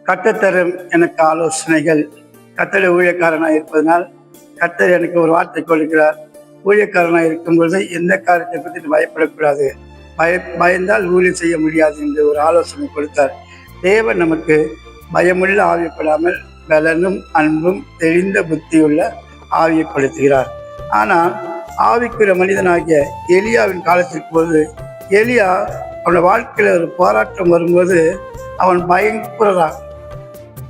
கர்த்தர் எனக்கு ஆலோசனைகள். கர்த்தருடைய ஊழியக்காரனாக இருப்பதனால் கர்த்தர் எனக்கு ஒரு வார்த்தை கொடுக்கிறார். ஊழியக்காரனாக இருக்கும் பொழுது எந்த காரியத்தை பற்றி பயப்படக்கூடாது, பயந்தால் ஊழியம் செய்ய முடியாது என்று ஒரு ஆலோசனை கொடுத்தார். தேவன் நமக்கு பயமுள்ள ஆவியப்படாமல் பலனும் அன்பும் தெளிந்த புத்தியுள்ள ஆவியப்படுத்துகிறார். ஆனால் ஆவிக்குரிய மனிதனாகிய எலியாவின் காலத்திற்கு போது எலியா அவனோட வாழ்க்கையில் ஒரு போராட்டம் வரும்போது அவன் பயப்படுறான்,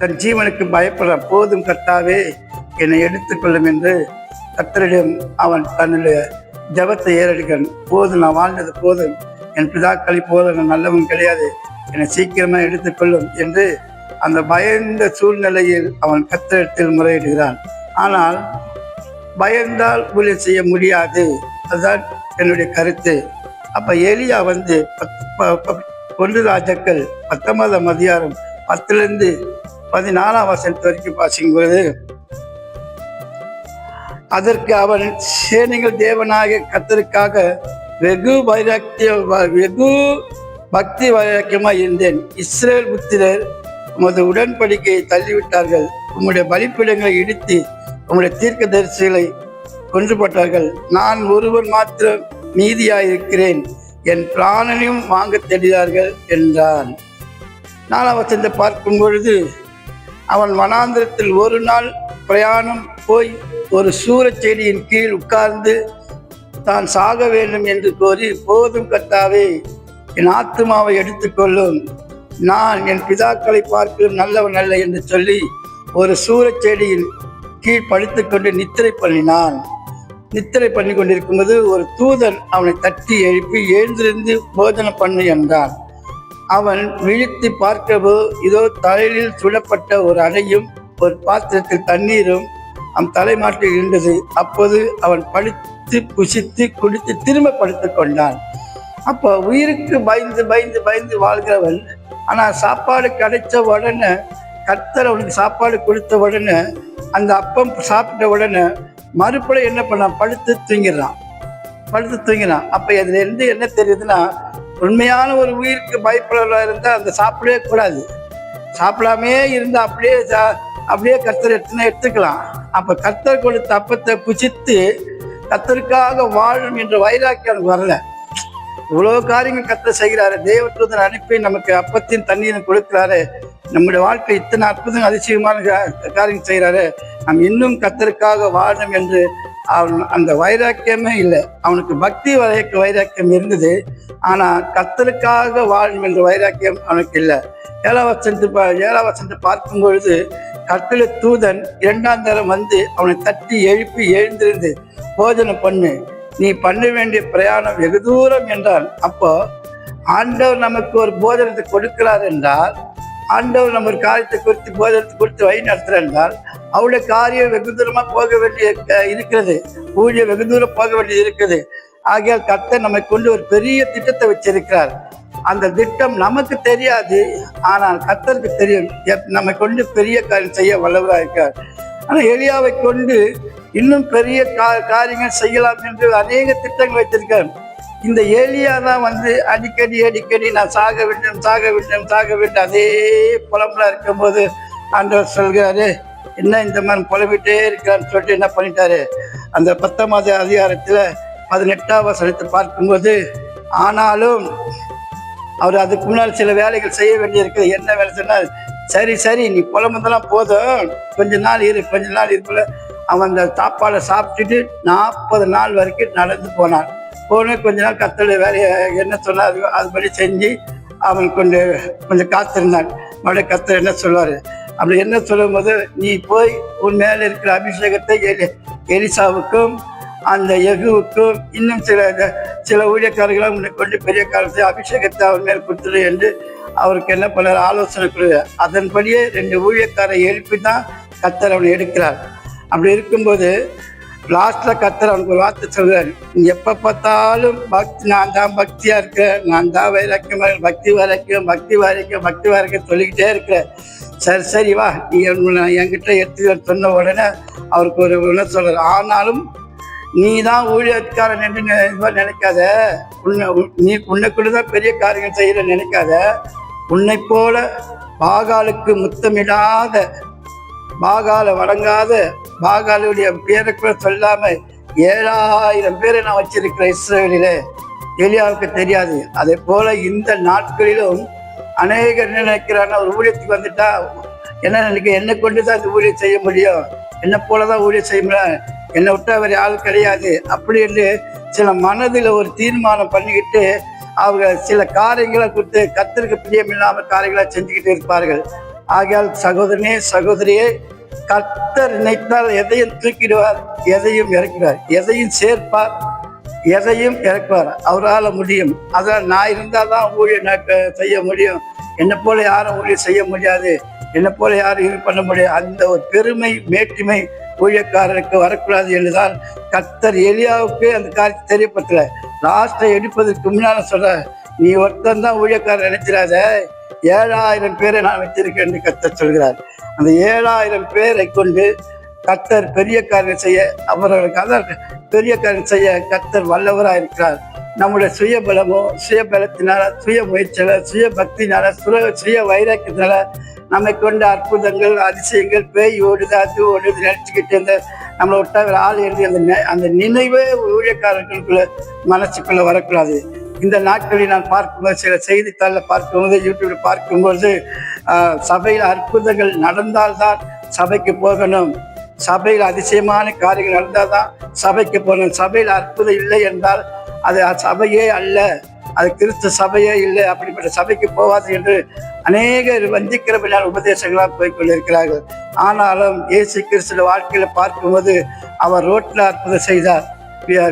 தன் ஜீவனுக்கு பயப்படுறான். போதும் கர்த்தாவே, என்னை எடுத்துக்கொள்ளும் என்று கர்த்தரிடம் அவன் தன்னுடைய ஜபத்தை ஏறெடுக்கிறான். போதும், நான் வாழ்ந்தது போதும், என் பிதாக்களை போல நான் நல்லவன் கிடையாது, என்னை சீக்கிரமாக எடுத்துக்கொள்ளும் என்று அந்த பயந்த சூழ்நிலையில் அவன் கர்த்தரிடத்தில் முறையிடுகிறான். ஆனால் பயந்தால் ஊழியம் செய்ய முடியாது, அதுதான் என்னுடைய கருத்து. அப்போ எலியா 1 ராஜாக்கள் 19ஆம் அதிகாரம் 10-14 வரைக்கும் வாசிக்கும்போது, அதற்கு அவன் சேனைகள் தேவனாக கர்த்தருக்காக வெகு பக்தி வைராக்கியமாய் இருந்தேன். இஸ்ரேல் புத்திரர் உமது உடன்படிக்கையை தள்ளிவிட்டார்கள், உம்முடைய பலிப்பீடங்களை இடித்து உம்முடைய தீர்க்கதரிசிகளை கொன்று போட்டார்கள். நான் ஒருவர் மாத்திரம் மீதியாயிருக்கிறேன், என் பிராணனையும் வாங்க தேடினார்கள் என்றான். 4ஆம் வசனத்தை பார்க்கும் பொழுது, அவன் வனாந்திரத்தில் ஒரு நாள் பிரயாணம் போய் ஒரு சூரச் செடியின் கீழ் உட்கார்ந்து தான் சாக வேண்டும் என்று கோரி, போதும் கர்த்தாவே, என் ஆத்துமாவை எடுத்துக்கொள்ளும், நான் என் பிதாக்களை பார்க்க நல்லவன் அல்ல என்று சொல்லி ஒரு சூரச் செடியின் கீழ் படுத்துக்கொண்டு நித்திரை பண்ணினான். நித்திரை பண்ணி கொண்டிருக்கும்போது ஒரு தூதன் அவனை தட்டி எழுப்பி, எழுந்திருந்து போஜனம் பண்ணு என்றான். அவன் விழித்து பார்க்கவோ, இதோ தலையில் சுடப்பட்ட ஒரு அடையும் ஒரு பாத்திரத்தில் தண்ணீரும் அவன் தலைமாட்டில் இருந்தது. அப்போது அவன் படுத்து புசித்து குடித்து திரும்ப படுத்து கொண்டான். அப்போ உயிருக்கு பயந்து பயந்து பயந்து வாழ்கிறவன், ஆனால் சாப்பாடு கிடைச்ச உடனே, கர்த்தர் அவனுக்கு சாப்பாடு கொடுத்த உடனே, அந்த அப்பம் சாப்பிட்ட உடனே மறுபடியும் என்ன பண்ணான், படுத்து தூங்கினான். அப்போ இதுலேருந்து என்ன தெரியுதுன்னா, உண்மையான ஒரு உயிருக்கு பயப்படுறவர்களாக இருந்தால் அந்த சாப்பிடவே கூடாது, சாப்பிடாமே இருந்தால் அப்படியே கர்த்தர் எடுத்துக்கலாம். அப்போ கர்த்தர் கொடுத்த அப்பத்தை புசித்து கர்த்தருக்காக வாழும் என்ற வைராக்கியம் எனக்கு வரல. இவ்வளோ காரியங்கள் கர்த்தர் செய்கிறாரு, தேவதூதன் அனுப்பி நமக்கு அப்பத்தின் தண்ணீரை கொடுக்கிறாரு, நம்முடைய வாழ்க்கை இத்தனை அற்புதம் அதிசயமான காரியம் செய்கிறாரு, நாம் இன்னும் கர்த்தருக்காக வாழணும் என்று அந்த வைராக்கியமே இல்லை. அவனுக்கு பக்தி வைராக்கியம் இருந்தது, ஆனால் கர்த்தருக்காக வாழணும் என்ற வைராக்கியம் அவனுக்கு இல்லை. 7ஆம் வசனத்தை பார்க்கும் பொழுது, கர்த்தருடைய தூதன் 2ஆம் தரம் அவனை தட்டி எழுப்பி, எழுந்திருந்து போஜனம் பண்ணு, நீ பண்ண வேண்டிய பிரயாணம் வெகு தூரம் என்றான். அப்போ ஆண்டவர் நமக்கு ஒரு போஜனத்தை கொடுக்கிறார் என்றால், ஆண்டவர் நம்ம ஒரு காரியத்தை குறித்து போதனத்தை கொடுத்து வழி நடத்துகிறார் என்றால், அவருடைய காரியம் வெகு தூரமாக போக வேண்டிய இருக்கிறது, ஊழியம் வெகு தூரம் போக வேண்டியது இருக்குது. ஆகையால் கர்த்தர் நம்மை கொண்டு ஒரு பெரிய திட்டத்தை வச்சிருக்கிறார். அந்த திட்டம் நமக்கு தெரியாது, ஆனால் கர்த்தருக்கு தெரியும். நம்மை கொண்டு பெரிய காரியம் செய்ய வல்லவராக இருக்கிறார். ஆனால் எலியாவை கொண்டு இன்னும் பெரிய காரியங்கள் செய்யலாம் என்று அநேக திட்டங்கள் வைத்திருக்கார். இந்த எலியா தான் அடிக்கடி நான் சாக வேண்டும் அதே புலம்புல இருக்கும்போது ஆண்டவர் சொல்கிறாரு, என்ன இந்த மாதிரி புலம்பிட்டே இருக்கான்னு சொல்லிட்டு என்ன பண்ணிட்டாரு, அந்த 10ஆம் அதிகாரத்தில் 18ஆம் வசனத்தை பார்க்கும்போது, ஆனாலும் அவர் அதுக்கு முன்னால் சில வேலைகள் செய்ய வேண்டியிருக்கு. என்ன வேலை சொன்னால், சரி நீ புலம்புதெல்லாம் போதும், கொஞ்ச நாள் இருக்குள்ள அவன் அந்த சாப்பாடை சாப்பிட்டுட்டு 40 நாள் வரைக்கும் நடந்து போனான். கொஞ்ச நாள் கர்த்தருடைய வேலையை என்ன சொன்னார் அதுபடி செஞ்சு அவன் கொஞ்சம் காத்திருந்தான். மறுபடியும் கர்த்தர் என்ன சொல்வார், அப்படி என்ன சொல்லும் போது, நீ போய் உன் மேலே இருக்கிற அபிஷேகத்தை எலிசாவுக்கும் அந்த யெகூவுக்கும் இன்னும் சில ஊழியக்காரர்களும் உன்னை கொண்டு பெரிய காலத்தை அபிஷேகத்தை அவன் மேல் கொடுத்துரு என்று அவருக்கு என்ன பண்ணார், ஆலோசனை கொடுத்தார். அதன்படியே 2 ஊழியக்காரை எழுப்பி தான் கர்த்தர் அவனை எடுக்கிறார். அப்படி இருக்கும்போது லாஸ்ட்ல கர்த்தர் அவனுக்கு ஒரு வார்த்தை சொல்கிறார், நீ எப்போ பார்த்தாலும் நான் தான் பக்தியா இருக்கிறேன், நான் தான் வைராக்கியமாக பக்தி வைராக்கியம் சொல்லிக்கிட்டே இருக்கிறேன். சரி வா, நீ என்கிட்ட எடுத்து சொன்ன உடனே அவருக்கு ஒரு என்ன சொல்றார், ஆனாலும் நீ தான் ஊழியக்காரன் என்று நினைக்காத, உன்னை கூட தான் பெரிய காரியங்கள் செய்யற நினைக்காத, உன்னை போல பாகாலுக்கு முத்தமிடாத, பாகால வணங்காத, பாகாலுடைய பேரை கூட சொல்லாம 7000 பேரை நான் வச்சிருக்கிறேன் இஸ்ரவேலிலே. எலியாவுக்கு தெரியாது. அதே போல இந்த நாட்களிலும் அநேகர் நினைக்கிறாங்க, ஒரு ஊழியத்துக்கு வந்துட்டா என்ன நினைக்க, என்னை கொண்டு தான் இந்த ஊழியம் செய்ய முடியும், என்னை போலதான் ஊழியம் செய்ய முடியும், என்னை விட்டா வேற ஆள் கிடையாது அப்படி என்று சில மனதில் ஒரு தீர்மானம் பண்ணிக்கிட்டு அவங்க சில காரியங்களை கொடுத்து கர்த்தருக்கு பிரியமில்லாமல் காரியங்களை செஞ்சுக்கிட்டு இருப்பார்கள். ஆகையால் சகோதரனே சகோதரியே, கர்த்தர் நினைத்தால் எதையும் தூக்கிடுவார், எதையும் இறக்கிடுவார், எதையும் சேர்ப்பார், எதையும் இறக்குவார். அவரால் முடியும். அதனால் நான் இருந்தால் தான் ஊழியம் செய்ய முடியும், என்னை போல யாரும் ஊழியம் செய்ய முடியாது, என்னை போல யாரும் இது பண்ண முடியாது, அந்த ஒரு பெருமை மேட்டிமை ஊழியக்காரருக்கு வரக்கூடாது என்றுதான் கர்த்தர் எலியாவுக்கு அந்த காரியத்தை தெரியப்படுத்தல. லாஸ்ட்டை எடுப்பதற்கு முன்னால சொல்ற, நீ ஒருத்தன் தான் ஊழியக்காரர் நினைச்சிடாத, 7000 பேரை நான் வச்சிருக்கேன் என்று கர்த்தர் சொல்கிறார். அந்த 7000 பேரை கொண்டு கர்த்தர் பெரிய காரியம் செய்ய, அவர்களுக்கு அதான் பெரிய காரியம் செய்ய கர்த்தர் வல்லவராக இருக்கிறார். நம்முடைய சுயபலமோ, சுயபலத்தினால, சுய முயற்சியால, சுய பக்தினால, சுய வைராக்கியத்தினால நம்மை கொண்ட அற்புதங்கள் அதிசயங்கள் பேய் ஓடுது அது ஓடுது நினைச்சுக்கிட்டு இருந்த நம்மளை விட்டா ஆள் எழுதி அந்த நினைவே ஊழியக்காரர்களுக்குள்ள மனசுக்குள்ள வரக்கூடாது. இந்த நாட்களில் நான் பார்க்கும்போது, சில செய்தித்தாளில் பார்க்கும்போது, யூடியூப்ல பார்க்கும்போது, சபையில் அற்புதங்கள் நடந்தால்தான் சபைக்கு போகணும், சபையில் அதிசயமான காரியங்கள் நடந்தால்தான் சபைக்கு போகணும், சபையில் அற்புதம் இல்லை என்றால் அது சபையே அல்ல, அது கிறிஸ்து சபையே இல்லை, அப்படிப்பட்ட சபைக்கு போகாது என்று அநேகர் வஞ்சிக்கிறவர்கள் உபதேசங்களாக போய்கொண்டிருக்கிறார்கள். ஆனாலும் இயேசு கிறிஸ்துவ வாழ்க்கையில பார்க்கும்போது அவர் ரோட்டில் அற்புதம் செய்தார்,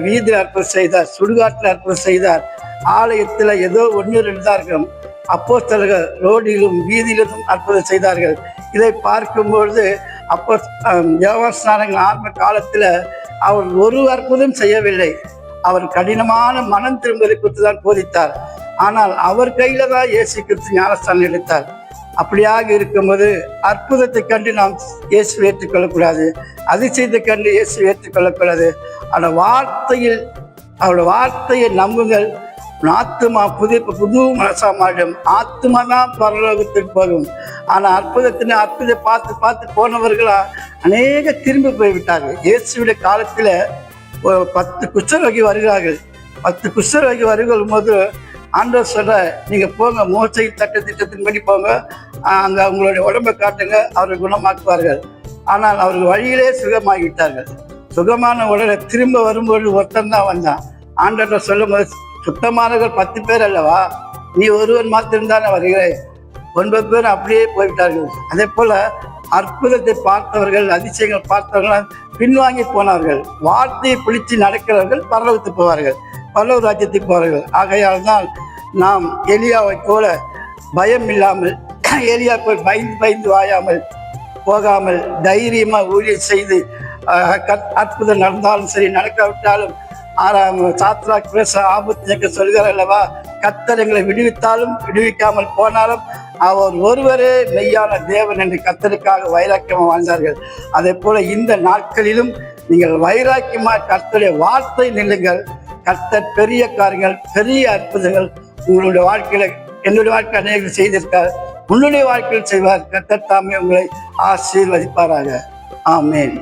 வீதியில் அற்புதம் செய்தார், சுடுகாட்டில் அற்புதம் செய்தார், ஆலயத்தில் ஏதோ 1-2 தான் இருக்கும், அப்போஸ்தலர்கள் ரோடிலும் வீதியிலும் அற்புதம் செய்தார்கள். இதை பார்க்கும்பொழுது அப்போ யோவான் ஆரம்ப காலத்தில் அவர் ஒரு அற்புதம் செய்யவில்லை, அவர் கடினமான மனம் திரும்பலை குறித்து தான் போதித்தார். ஆனால் அவர் கையில தான் இயேசு கிறிஸ்து ஞானஸ்தானம் எடுத்தார். அப்படியாக இருக்கும்போது அற்புதத்தை கண்டு நாம் இயேசு ஏற்றுக்கொள்ளக்கூடாது, அதிசயத்தை கண்டு இயேசு ஏற்றுக்கொள்ளக்கூடாது. அவருடைய வார்த்தையில், அவருடைய வார்த்தையை நம்புங்கள், ஆத்துமா புது மனசா மாறும், ஆத்துமா தான் பரலோகத்துக்கு போகும். ஆனால் அற்புதத்தை பார்த்து பார்த்து போனவர்களா அநேக திரும்பி போய்விட்டார்கள். இயேசுடைய காலத்துல 10 குஷ்டரோகி வருகிறார்கள். 10 குஷ்டரோகி வருகும் போது ஆண்டவர் சொல்ற, நீங்க போங்க, மோசை திட்டத்தின்படி போங்க, அங்க உங்களுடைய உடம்பை காட்டுங்க, அவர்கள் குணமாக்குவார்கள். ஆனால் அவர்கள் வழியிலே சுகமாகிவிட்டார்கள். சுகமான உடனே திரும்ப வரும்போது ஒருத்தன் தான் வந்தான். ஆண்டவர் சொல்லும் போது, சுத்தமானவர்கள் 10 பேர் அல்லவா, நீ ஒருவன் மாத்திருந்தானே வருகிறேன், 9 பேர் அப்படியே போய்விட்டார்கள். அதே போல அற்புதத்தை பார்த்தவர்கள், அதிசயங்கள் பார்த்தவர்கள் பின்வாங்கி போனார்கள். வார்த்தையை பிடிச்சு நடக்கிறவர்கள் பரலோகத்துக்கு போவார்கள், பரலோக ராஜ்யத்துக்கு போவார்கள். ஆகையால் தான் நாம் எலியாவை போல பயம் இல்லாமல், எலியா போய் பயந்து வாயாமல் போகாமல் தைரியமா ஊழியம் செய்து, அற்புதம் நடந்தாலும் சரி நடக்காவிட்டாலும், சாத்ராக் ஆபத்து சொல்கிறார் அல்லவா, கர்த்தர் எங்களை விடுவித்தாலும் விடுவிக்காமல் போனாலும் அவர் ஒருவரே மெய்யான தேவன் என்று கர்த்தருக்காக வைராக்கியமாக வாழ்ந்தார்கள். அதே போல இந்த நாட்களிலும் நீங்கள் வைராக்கியமாக கர்த்தருடைய வார்த்தை நில்லுங்கள். கர்த்தர் பெரிய காரியங்கள், பெரிய அற்புதங்கள் உங்களுடைய வாழ்க்கையில, என்னுடைய வாழ்க்கை அநேகம் செய்திருக்கார், உன்னுடைய வாழ்க்கையில் செய்வார். கர்த்தர் தாமே உங்களை ஆசீர்வதிப்பாராக. ஆமென்.